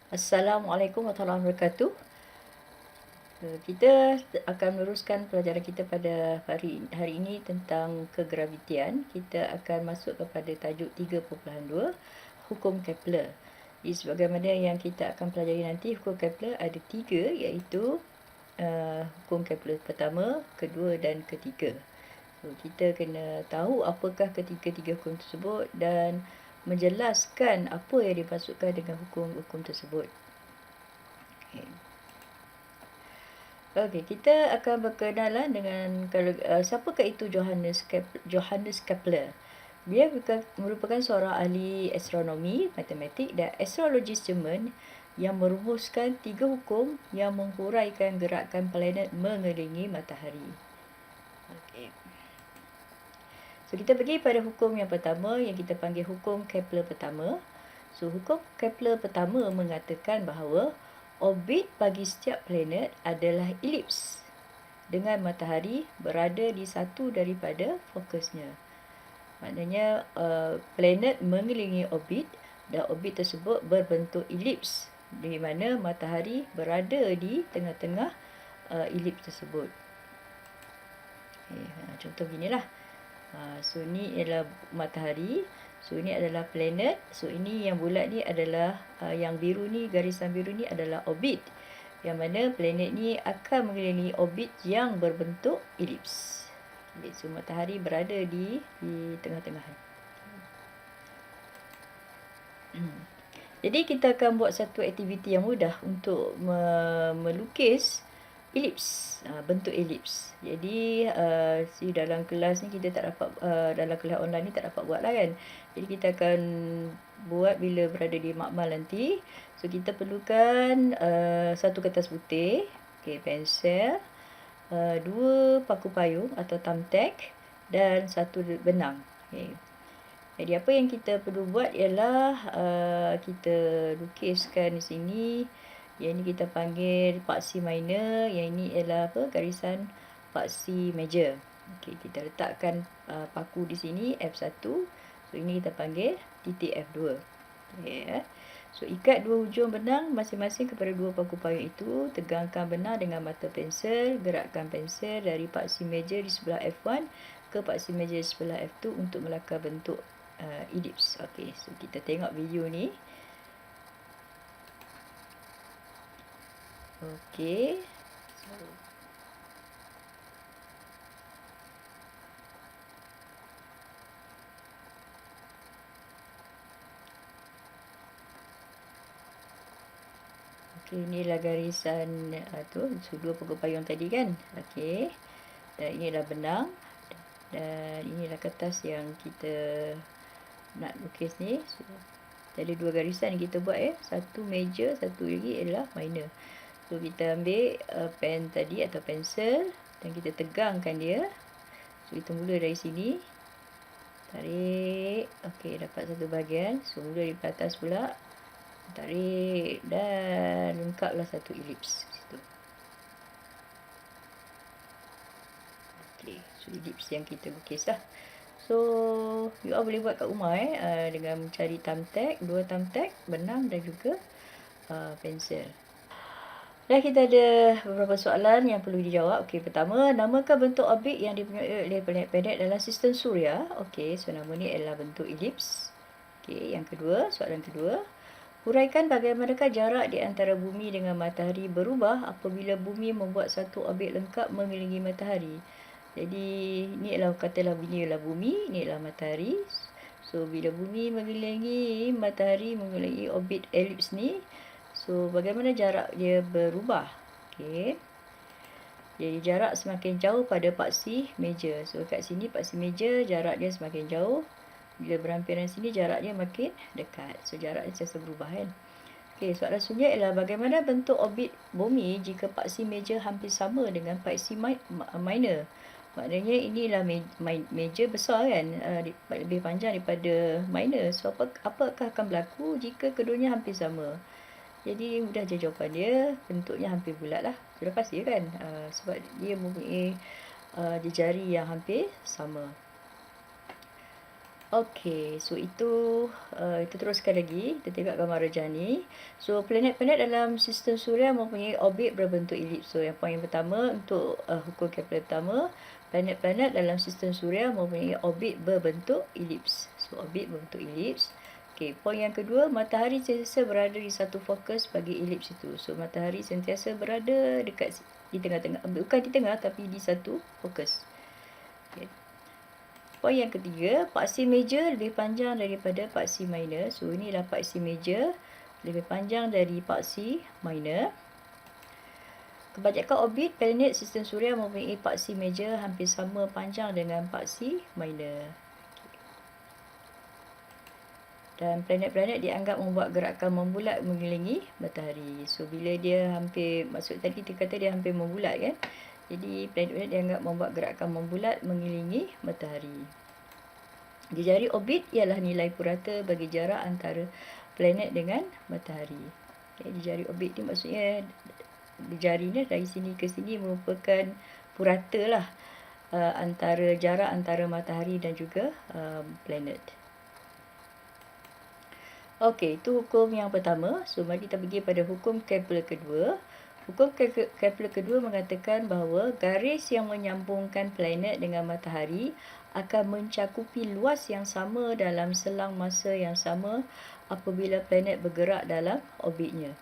Assalamualaikum warahmatullahi wabarakatuh. Kita akan meneruskan pelajaran kita pada hari ini tentang kegravitian. Kita akan masuk kepada tajuk 3.2, hukum Kepler. Jadi sebagaimana yang kita akan pelajari nanti, hukum Kepler ada 3, iaitu hukum Kepler pertama, kedua dan ketiga. So, kita kena tahu apakah ketiga-tiga hukum tersebut dan menjelaskan apa yang dimaksudkan dengan hukum-hukum tersebut. Okey, kita akan berkenalan dengan siapakah itu Johannes Kepler. Dia merupakan seorang ahli astronomi, matematik dan astrologis Jerman yang merumuskan 3 hukum yang menghuraikan gerakan planet mengelilingi matahari. Okey. So, kita pergi pada hukum yang pertama yang kita panggil hukum Kepler pertama. So, hukum Kepler pertama mengatakan bahawa orbit bagi setiap planet adalah elips dengan matahari berada di satu daripada fokusnya. Maknanya planet mengelilingi orbit dan orbit tersebut berbentuk elips di mana matahari berada di tengah-tengah elips tersebut. Contoh beginilah. So ni adalah matahari. So ini adalah planet. So ini yang bulat ni adalah yang biru ni, garisan biru ni adalah orbit. Yang mana planet ni akan mengelilingi orbit yang berbentuk elips. So matahari berada di tengah-tengah. Jadi kita akan buat satu aktiviti yang mudah untuk melukis elips, bentuk elips. Jadi dalam kelas ni kita tak dapat, dalam kelas online ni tak dapat buat lah kan. Jadi kita akan buat bila berada di makmal nanti. So kita perlukan satu kertas putih, pensel, 2 paku payung atau thumbtack dan 1 benang. Jadi apa yang kita perlu buat ialah kita lukiskan di sini. Yang ini kita panggil paksi minor, yang ini ialah garisan paksi major. Okey, kita letakkan paku di sini F1. So ini kita panggil titik F2. Okey, So ikat 2 hujung benang masing-masing kepada 2 paku payung itu, tegangkan benang dengan mata pensel, gerakkan pensel dari paksi major di sebelah F1 ke paksi major di sebelah F2 untuk melakar bentuk elips. Okey, so kita tengok video ni. Okey. Okey, inilah garisan tu, 2 paku payung tadi kan. Okey. Dan inilah benang dan inilah kertas yang kita nak lukis ni. So, ada 2 garisan yang kita buat satu major, satu lagi adalah minor. So kita ambil pen tadi atau pensel dan kita tegangkan dia. So kita mula dari sini. Tarik. Okey, dapat satu bahagian. So mula dari atas pula. Tarik dan lengkaplah satu elips situ. Okey, so elips yang kita lukis lah. So you all boleh buat kat rumah dengan mencari thumbtack, 2 thumbtack, benang dan juga pensel. Dan kita ada beberapa soalan yang perlu dijawab. Okey, pertama, namakan bentuk orbit yang dipunyai oleh planet dalam sistem Suria. Okey, so nama ni adalah bentuk elips. Okey, yang kedua, soalan kedua. Huraikan bagaimanakah jarak di antara bumi dengan matahari berubah apabila bumi membuat satu orbit lengkap mengelilingi matahari. Jadi, ni adalah katalah ini adalah bumi, ini adalah matahari. So, bila bumi mengelilingi matahari, mengelilingi orbit elips ni, so bagaimana jarak dia berubah? Okey. Jadi jarak semakin jauh pada paksi major. So kat sini paksi major jarak dia semakin jauh. Bila berhampiran sini jarak dia makin dekat. So jarak dia sentiasa berubah kan. Okey, soalan seterusnya ialah bagaimana bentuk orbit bumi jika paksi major hampir sama dengan paksi minor. Maknanya inilah major besar kan, lebih panjang daripada minor. So apakah akan berlaku jika keduanya hampir sama? Jadi mudah je jawapan dia, bentuknya hampir bulat lah. Sudah pasti kan? Sebab dia mempunyai jari yang hampir sama. Okey, so itu teruskan lagi, kita tengok gambar rajah ni. So planet-planet dalam sistem suria mempunyai orbit berbentuk elips. So yang poin pertama untuk hukum Kepler pertama, planet-planet dalam sistem suria mempunyai orbit berbentuk elips. So orbit berbentuk elips. Okey, poin yang kedua, matahari sentiasa berada di satu fokus bagi elips itu. So matahari sentiasa berada di tengah-tengah, bukan di tengah tapi di satu fokus. Okay. Poin yang ketiga, paksi major lebih panjang daripada paksi minor. So inilah paksi major lebih panjang dari paksi minor. Kebanyakan orbit planet sistem suria mempunyai paksi major hampir sama panjang dengan paksi minor. Dan planet-planet dianggap membuat gerakan membulat mengelilingi matahari. So bila dia hampir, maksud tadi kita kata dia hampir membulat kan. Jadi planet-planet dianggap membuat gerakan membulat mengelilingi matahari. Jejari orbit ialah nilai purata bagi jarak antara planet dengan matahari. Okay, jejari orbit ni maksudnya jejari ni dari sini ke sini merupakan purata lah antara jarak antara matahari dan juga planet. Okey, itu hukum yang pertama. So mari kita pergi pada hukum Kepler kedua. Hukum Kepler kedua mengatakan bahawa garis yang menyambungkan planet dengan matahari akan mencakupi luas yang sama dalam selang masa yang sama apabila planet bergerak dalam orbitnya.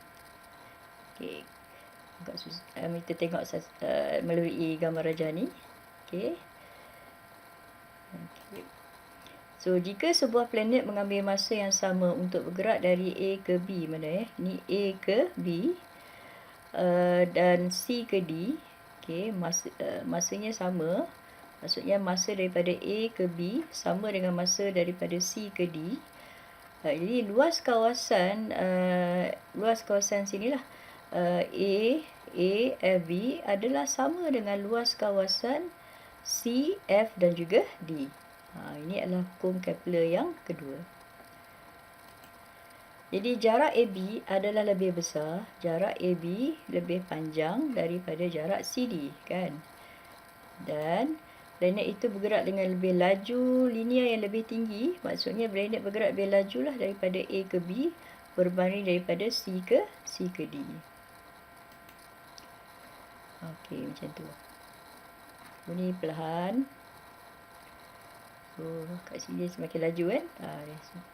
Okey. Agak susah. Kita tengok melalui gambar rajah ni. Okey. So jika sebuah planet mengambil masa yang sama untuk bergerak dari A ke B, mana ni A ke B dan C ke D, okey, masanya sama. Maksudnya masa daripada A ke B sama dengan masa daripada C ke D. Jadi luas kawasan sinilah A, F, B adalah sama dengan luas kawasan C, F dan juga D. Ini adalah hukum Kepler yang kedua. Jadi jarak AB adalah lebih besar, jarak AB lebih panjang daripada jarak CD kan. Dan planet itu bergerak dengan lebih laju linear yang lebih tinggi. Maksudnya planet bergerak lebih laju lah daripada A ke B berbanding daripada C ke D. Okey, macam tu. Ini perlahan. So kat sini semakin laju kan.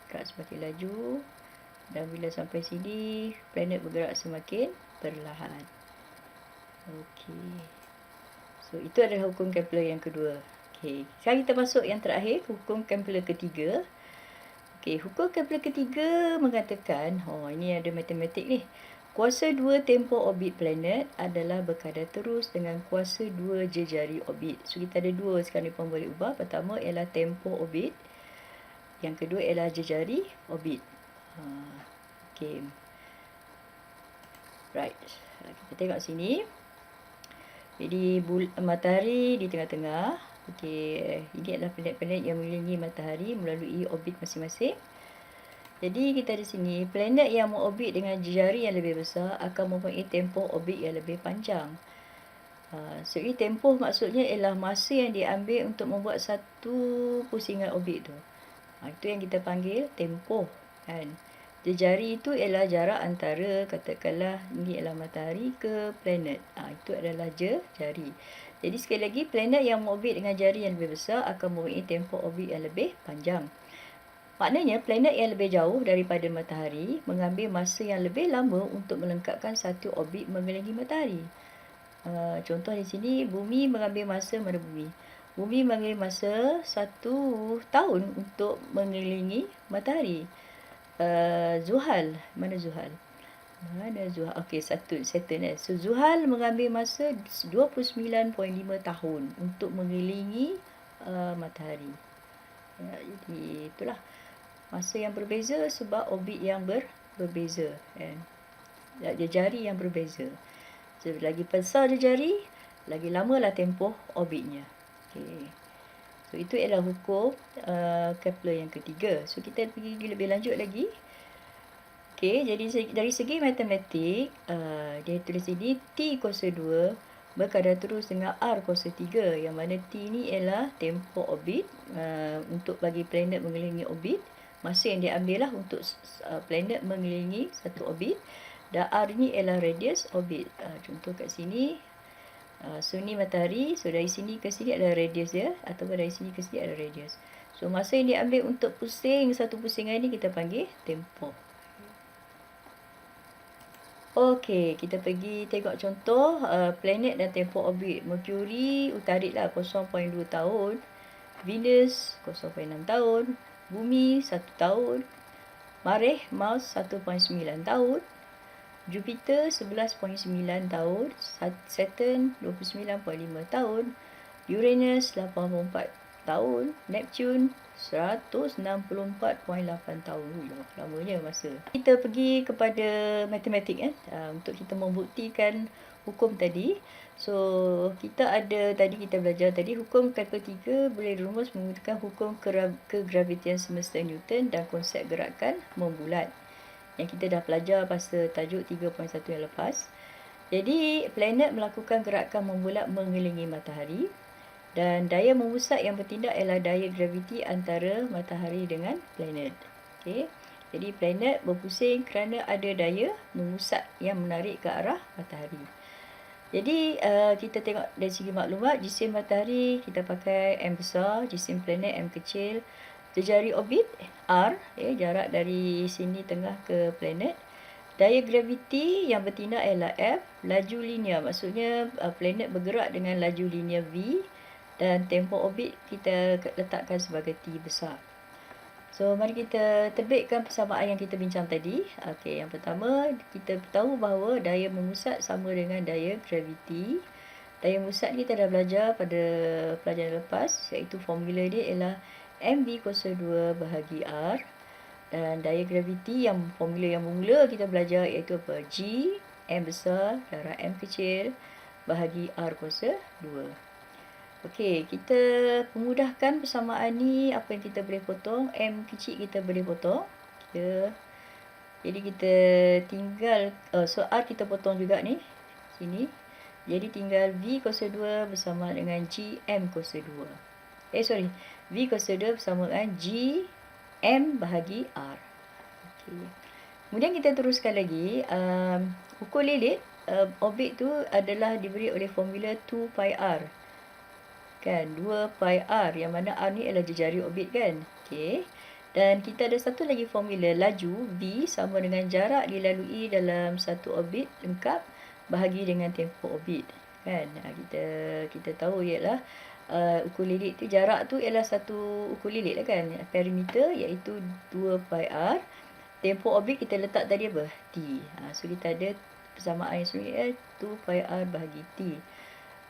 Dia semakin laju. Dan bila sampai sini planet bergerak semakin perlahan. Okey. So, itu adalah hukum Kepler yang kedua. Okey, sekarang kita masuk yang terakhir, hukum Kepler ketiga. Okey, hukum Kepler ketiga mengatakan, ini ada matematik ni. Kuasa 2 tempoh orbit planet adalah berkadar terus dengan kuasa 2 jejari orbit. So, kita ada dua sekarang ni pun boleh ubah. Pertama ialah tempoh orbit. Yang kedua ialah jejari orbit. Okey. Right. Kita tengok sini. Jadi matahari di tengah-tengah. Okey, ini adalah planet-planet yang mengelilingi matahari melalui orbit masing-masing. Jadi kita di sini, planet yang mengorbit dengan jejari yang lebih besar akan mempunyai tempoh orbit yang lebih panjang. So ini tempoh maksudnya ialah masa yang diambil untuk membuat satu pusingan orbit tu. Itu yang kita panggil tempoh kan. Jejari itu ialah jarak antara, katakanlah ini ialah matahari ke planet. Itu adalah jari. Jadi sekali lagi, planet yang mengorbit dengan jari yang lebih besar akan mempunyai tempoh orbit yang lebih panjang. Maknanya planet yang lebih jauh daripada matahari mengambil masa yang lebih lama untuk melengkapkan satu orbit mengelilingi matahari. Contoh di sini, bumi mengambil masa, mana bumi? Bumi mengambil masa 1 tahun untuk mengelilingi matahari. Zuhal, mana Zuhal? Okey, Saturn. So Zuhal mengambil masa 29.5 tahun untuk mengelilingi matahari. Jadi itulah masa yang berbeza sebab orbit yang berbeza kan. Jejari yang berbeza. So lagi besar jejari, lagi lamalah tempoh orbitnya. Okey. So, itu adalah hukum Kepler yang ketiga. So, kita pergi lebih lanjut lagi. Okey, jadi dari segi matematik, dia tulis ini T kuasa 2 berkadar terus dengan R kuasa 3, yang mana T ni ialah tempoh orbit untuk bagi planet mengelilingi orbit, masa yang diambil lah untuk planet mengelilingi satu orbit, dan R ni ialah radius orbit. Contoh kat sini, so ni matahari, so dari sini ke sini adalah radius dia, ataupun dari sini ke sini adalah radius. So masa yang diambil untuk pusing satu pusingan ni kita panggil tempoh. Okey, kita pergi tengok contoh planet dan tempoh orbit. Mercury utarit lah 0.2 tahun, Venus 0.6 tahun, Bumi 1 tahun, Marikh Mars 1.9 tahun, Jupiter 11.9 tahun, Saturn 29.5 tahun, Uranus 84 tahun, Neptune 164.8 tahun. Lamanya masa. Kita pergi kepada matematik untuk kita membuktikan hukum tadi. So kita ada tadi, kita belajar tadi hukum Kepler 3 boleh dirumus menggunakan hukum kegravitian semesta Newton dan konsep gerakan membulat yang kita dah belajar pada tajuk 3.1 yang lepas. Jadi planet melakukan gerakan membulat mengelilingi matahari. Dan daya memusat yang bertindak ialah daya graviti antara matahari dengan planet. Okey. Jadi planet berpusing kerana ada daya memusat yang menarik ke arah matahari. Jadi kita tengok dari segi maklumat, jisim matahari kita pakai M besar, jisim planet M kecil, jari orbit R, jarak dari sini tengah ke planet. Daya graviti yang bertindak ialah F, laju linear, maksudnya planet bergerak dengan laju linear V. Dan tempoh orbit kita letakkan sebagai T besar. So, mari kita terbitkan persamaan yang kita bincang tadi. Okey, yang pertama, kita tahu bahawa daya memusat sama dengan daya graviti. Daya memusat kita dah belajar pada pelajaran lepas, iaitu formula dia ialah mv kuasa 2 bahagi R. Dan daya graviti yang formula yang bermula kita belajar iaitu apa? G, M besar, darab M kecil, bahagi R kuasa 2. Okey, kita pemudahkan persamaan ni, apa yang kita boleh potong, M kecil kita boleh potong. Jadi kita tinggal, so R kita potong juga ni, sini. Jadi tinggal V kuasa 2 bersama dengan G M kuasa 2. V kuasa 2 bersama dengan G M bahagi R. Okey. Kemudian kita teruskan lagi, ukur lilit, orbit tu adalah diberi oleh formula 2 pi R. Kan, 2 pi R, yang mana R ni adalah jejari orbit kan. Okey. Dan kita ada satu lagi formula, laju V sama dengan jarak dilalui dalam satu orbit lengkap bahagi dengan tempoh orbit. Kan, kita tahu ialah ukur lilit tu, jarak tu ialah satu ukur lilit lah kan, perimeter, iaitu 2 pi R. Tempoh orbit kita letak tadi apa? T. So kita ada persamaan yang sebenarnya 2 pi R bahagi T.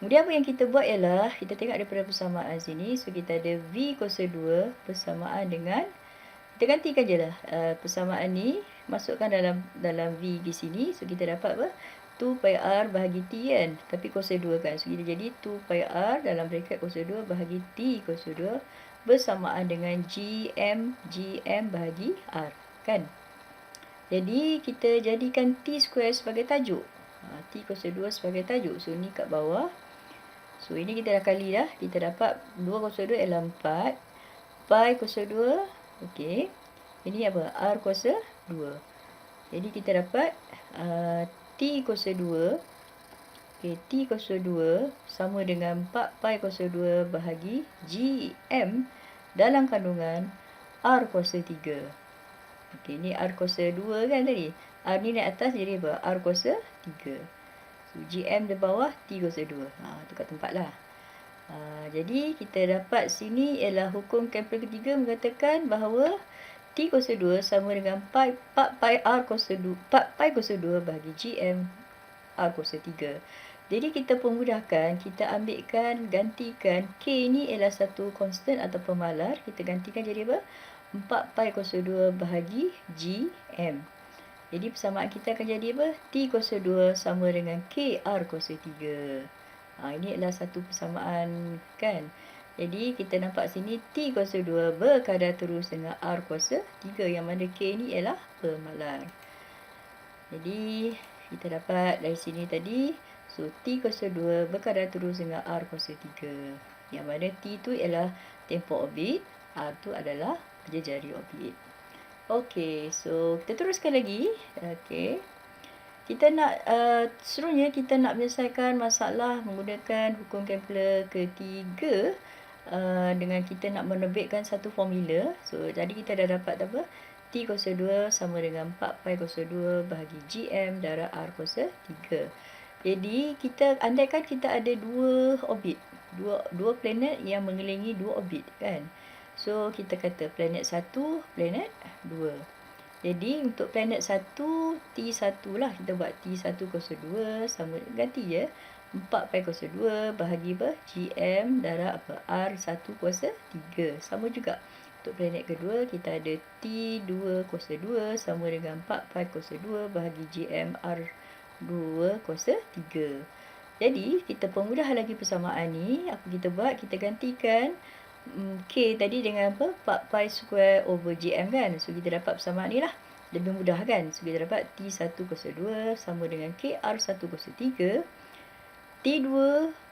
Kemudian apa yang kita buat ialah, kita tengok daripada persamaan sini, so kita ada V kuasa 2 bersamaan dengan, kita gantikan je lah persamaan ni, masukkan dalam V di sini, so kita dapat apa? 2 pi R bahagi T kan, tapi kuasa 2 kan, so kita jadi 2 pi R dalam bracket kuasa 2 bahagi T kuasa 2 bersamaan dengan GM bahagi R kan. Jadi kita jadikan T square sebagai tajuk, T kuasa 2 sebagai tajuk, so ni kat bawah. So, ini kita dah kali dah. Kita dapat 2 kuasa 2 ialah 4. Pi kuasa 2. Okey. Ini apa? R kuasa 2. Jadi, kita dapat T kuasa 2. Okey, T kuasa 2 sama dengan 4 pi kuasa 2 bahagi GM dalam kandungan R kuasa 3. Okey, ni R kuasa 2 kan tadi. R ni naik atas jadi apa? R kuasa 3. So, GM di bawah, T kuasa 2. Tukar tempat lah. Jadi, kita dapat sini ialah hukum Kepler ketiga mengatakan bahawa T kuasa 2 sama dengan 4 pi R kuasa 2, 4 pi kuasa 2 bahagi GM R kuasa 3. Jadi, kita pemudahkan, kita ambilkan, gantikan, K ni ialah satu konstan atau pemalar. Kita gantikan jadi apa? 4 pi kuasa 2 bahagi GM. Jadi persamaan kita akan jadi apa? T kuasa 2 sama dengan K R kuasa 3. Ini adalah satu persamaan kan. Jadi kita nampak sini T kuasa 2 berkadar terus dengan R kuasa 3, yang mana K ni ialah pemalar. Jadi kita dapat dari sini tadi, So, T kuasa 2 berkadar terus dengan R kuasa 3. Yang mana T tu ialah tempoh orbit, R tu adalah jari orbit. Okey, so kita teruskan lagi. Okey. Kita nak, seterusnya kita nak menyelesaikan masalah menggunakan hukum Kepler ketiga, dengan kita nak menerbitkan satu formula. So, jadi kita dah dapat apa? T kuasa 2 sama dengan 4 pi kuasa 2 bahagi GM darab R kuasa 3. Jadi, andaikan kita ada dua orbit, dua planet yang mengelilingi dua orbit, kan? So, kita kata planet 1, planet 2. Jadi, untuk planet 1, T1 lah. Kita buat T1 kuasa 2 sama, ganti je. 4 pi kuasa 2 bahagi apa? GM darab apa? R1 kuasa 3. Sama juga. Untuk planet kedua, kita ada T2 kuasa 2 sama dengan 4 pi kuasa 2 bahagi GM R2 kuasa 3. Jadi, kita permudah lagi persamaan ni. Apa kita buat? Kita gantikan K tadi dengan apa? 4 pi square over GM, kan? So, kita dapat persamaan ni lah. Lebih mudah, kan? So, kita dapat T1 kuasa 2 sama dengan K R1 kuasa 3. T2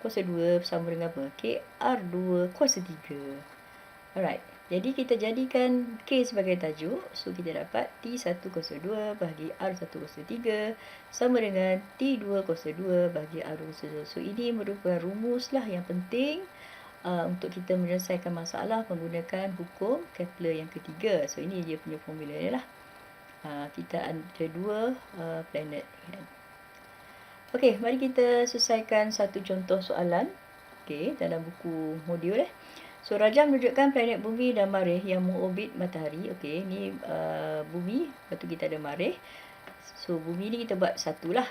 kuasa 2 sama dengan apa? K R2 kuasa 3. Alright. Jadi, kita jadikan K sebagai tajuk. So, kita dapat T1 kuasa 2 bahagi R1 kuasa 3 sama dengan T2 kuasa 2 bahagi R2 kuasa 2. So, ini merupakan rumus lah yang penting untuk kita menyelesaikan masalah menggunakan hukum Kepler yang ketiga. So, ini dia punya formula ni lah. Kita ada dua planet. Okey, mari kita selesaikan satu contoh soalan. Okey, dalam buku modul So, rajah menunjukkan planet Bumi dan Marikh yang mengorbit matahari. Okey, ni Bumi, lepas tu kita ada Marikh. So, Bumi ni kita buat satulah.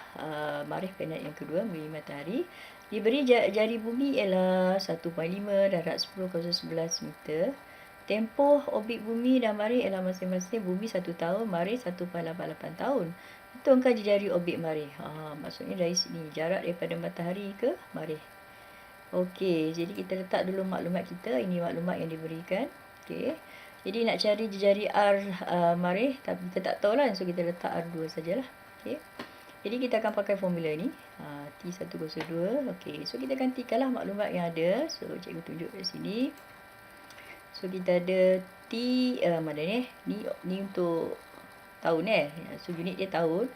Marikh planet yang kedua, Bumi matahari. Diberi jari Bumi ialah 1.5 darab 10 kuasa 11 meter. Tempoh orbit Bumi dan Marikh ialah masing-masing Bumi 1 tahun, Marikh 1.88 tahun. Hitungkan jari orbit Marikh. Maksudnya dari sini, jarak daripada matahari ke Marikh. Okey, jadi kita letak dulu maklumat kita. Ini maklumat yang diberikan. Okey. Jadi nak cari jari R Marikh, tapi kita tak tahu lah. So, kita letak R2 sajalah. Okey. Jadi, kita akan pakai formula ni. T1 kuasa 2. Okey. So, kita gantikanlah maklumat yang ada. So, cikgu tunjuk kat sini. So, kita ada T, mana ni? Ni untuk tahun So, unit dia tahun.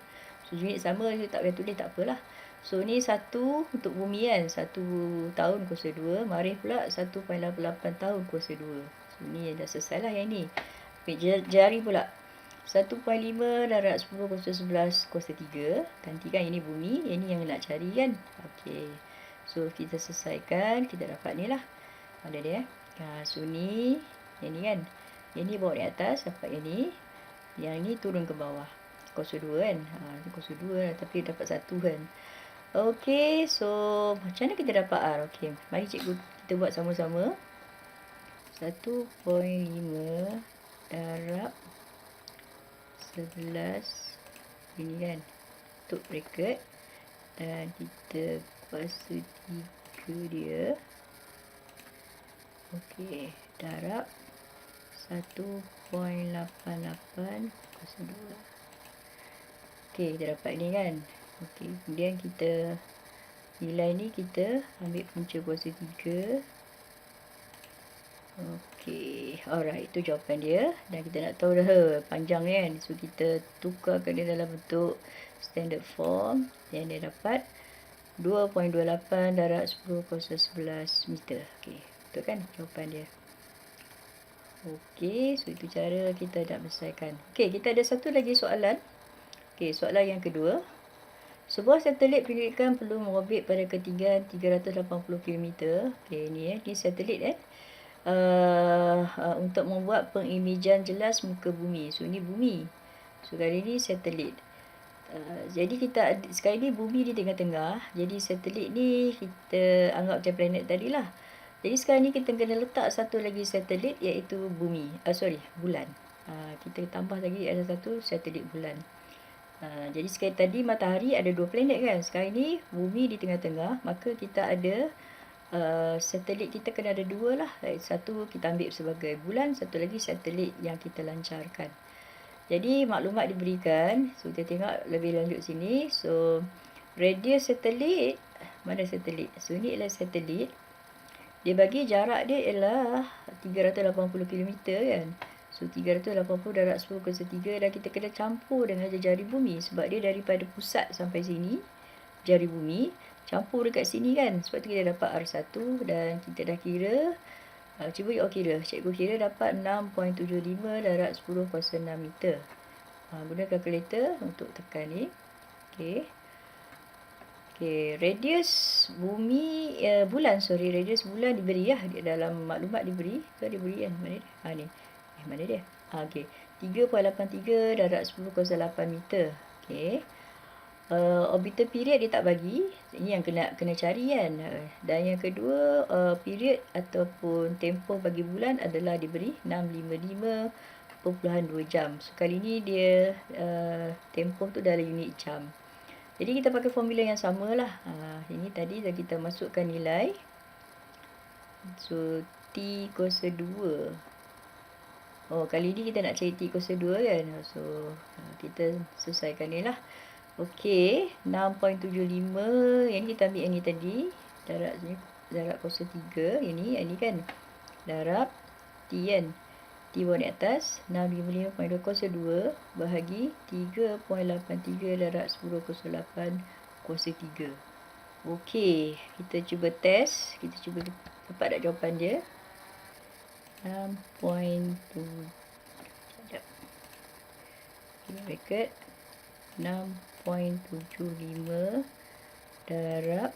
So, unit sama, so tak payah tulis, tak apalah. So, ni 1 untuk Bumi, kan? 1 tahun kuasa 2. Marikh pula 1.88 tahun kuasa 2. So, ni dah selesai lah yang ni. Okay, jari pula. 1.5 darab 10 kuasa 11 kuasa 3. Gantikan ini Bumi. Yang ni yang nak cari, kan? Okey. So, kita selesaikan. Kita dapat ni lah. Ada dia. So, ni. Yang ni, kan? Yang ni bawa di atas. Dapat yang ni. Yang ni turun ke bawah. Kuasa 2, kan? Ni kuasa 2 tapi dapat 1, kan? Okey, so macam mana kita dapat R? Okey, mari cikgu kita buat sama-sama. 1.5 darab 11 ini, kan? Tutup bracket. Dan kita kuasa 3 dia. Okey, darab 1.88 kuasa 2. Okey, kita dapat ni, kan? Okey, kemudian kita nilai ni kita ambil punca kuasa 3. Okey, alright, itu jawapan dia. Dan kita nak tahu dah panjang, kan? So, kita tukarkan dia dalam bentuk standard form. Dan dia dapat 2.28 darab 10 kuasa 11 meter. Okey, betul, kan jawapan dia? Okey, so itu cara kita nak menyelesaikan. Okey, kita ada satu lagi soalan. Okey, soalan yang kedua. Sebuah satelit penyelidikan perlu mengorbit pada ketinggian 380 km. Okey, ni satelit untuk membuat pengimejan jelas muka Bumi. So, ni Bumi. So, kali ni satelit. Jadi, sekarang ni Bumi di tengah-tengah. Jadi, satelit ni kita anggap macam planet tadi lah. Jadi, sekarang ni kita kena letak satu lagi satelit iaitu Bumi. Bulan. Kita tambah lagi ada satu satelit bulan. Jadi sekali tadi matahari ada 2 planet, kan? Sekarang ni Bumi di tengah-tengah. Maka kita ada satelit kita kena ada 2 lah. Satu kita ambil sebagai bulan. Satu lagi satelit yang kita lancarkan. Jadi maklumat diberikan. So kita tengok lebih lanjut sini. So radius satelit, mana satelit? So, ni ialah satelit. Dia bagi jarak dia ialah 380 kilometer kan. So, 380 darab 10 kuasa 3 dan kita kena campur dengan jari bumi. Sebab dia daripada pusat sampai sini, jari bumi, campur dekat sini kan. Sebab tu kita dapat R1 dan kita dah kira. Cuba you kira. Cikgu kira dapat 6.75 darab 10 kuasa 6 meter. Guna kalkulator untuk tekan ni. Okey. Okey, radius bumi, radius bulan diberi lah. Dalam maklumat diberi. Ke diberi kan? Mana dia? Ni. Mana dia? Okey. 3.83 darab 10 kuasa 8 meter. Okey. Orbital period dia tak bagi. Ini yang kena cari kan. Dan yang kedua, period ataupun tempoh bagi bulan adalah diberi 655.2 jam. So, kali ni dia tempoh tu dalam unit jam. Jadi kita pakai formula yang sama lah. Ini tadi dah kita masukkan nilai. So, T kuasa 2. Oh, kali ni kita nak cari T kuasa 2 kan. So, kita selesaikan ni lah. Okey, 6.75. Yang ni kita ambil yang ni tadi. Darab kuasa 3. Yang ni kan. Darab T kan. T bawah di atas 655.2 kuasa 2 bahagi 3.83 darab 10 kuasa 8 kuasa 3. Okey, kita cuba test. Kita cuba dapat tak jawapan dia. 6.2. Sekejap. Okay, bracket 6.75 darab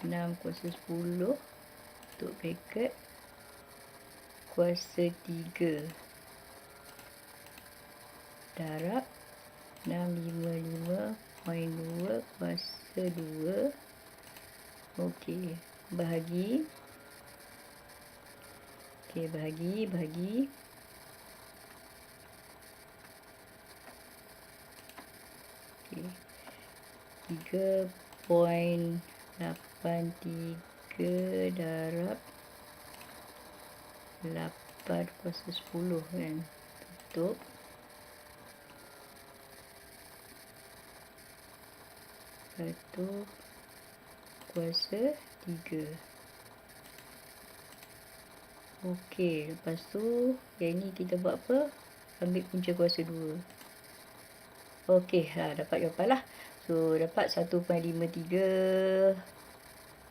6 kuasa 10 untuk bracket kuasa 3 darab 655.2 kuasa 2. Okey, bahagi. Okey, bahagi. Okey. 3.83 darab 8 kuasa 10 kan. Tutup. Satu kuasa 3. Okey, lepas tu yang ni kita buat apa? Ambil punca kuasa 2. Okey, dapat jawapan lah. So, dapat 1.53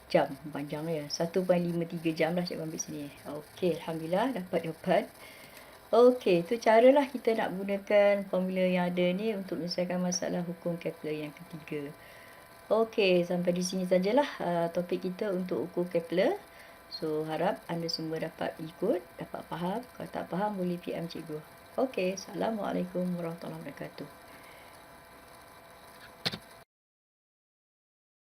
jam. Panjang ya. 1.53 jam lah cikgu ambil sini. Okey, alhamdulillah dapat jawapan. Okey, tu caralah kita nak gunakan formula yang ada ni untuk menyelesaikan masalah hukum Kepler yang ketiga. Okey, sampai di sini sajalah topik kita untuk hukum Kepler. So, harap anda semua dapat ikut, dapat faham. Kalau tak faham, boleh PM cikgu. Okey, Assalamualaikum warahmatullahi wabarakatuh.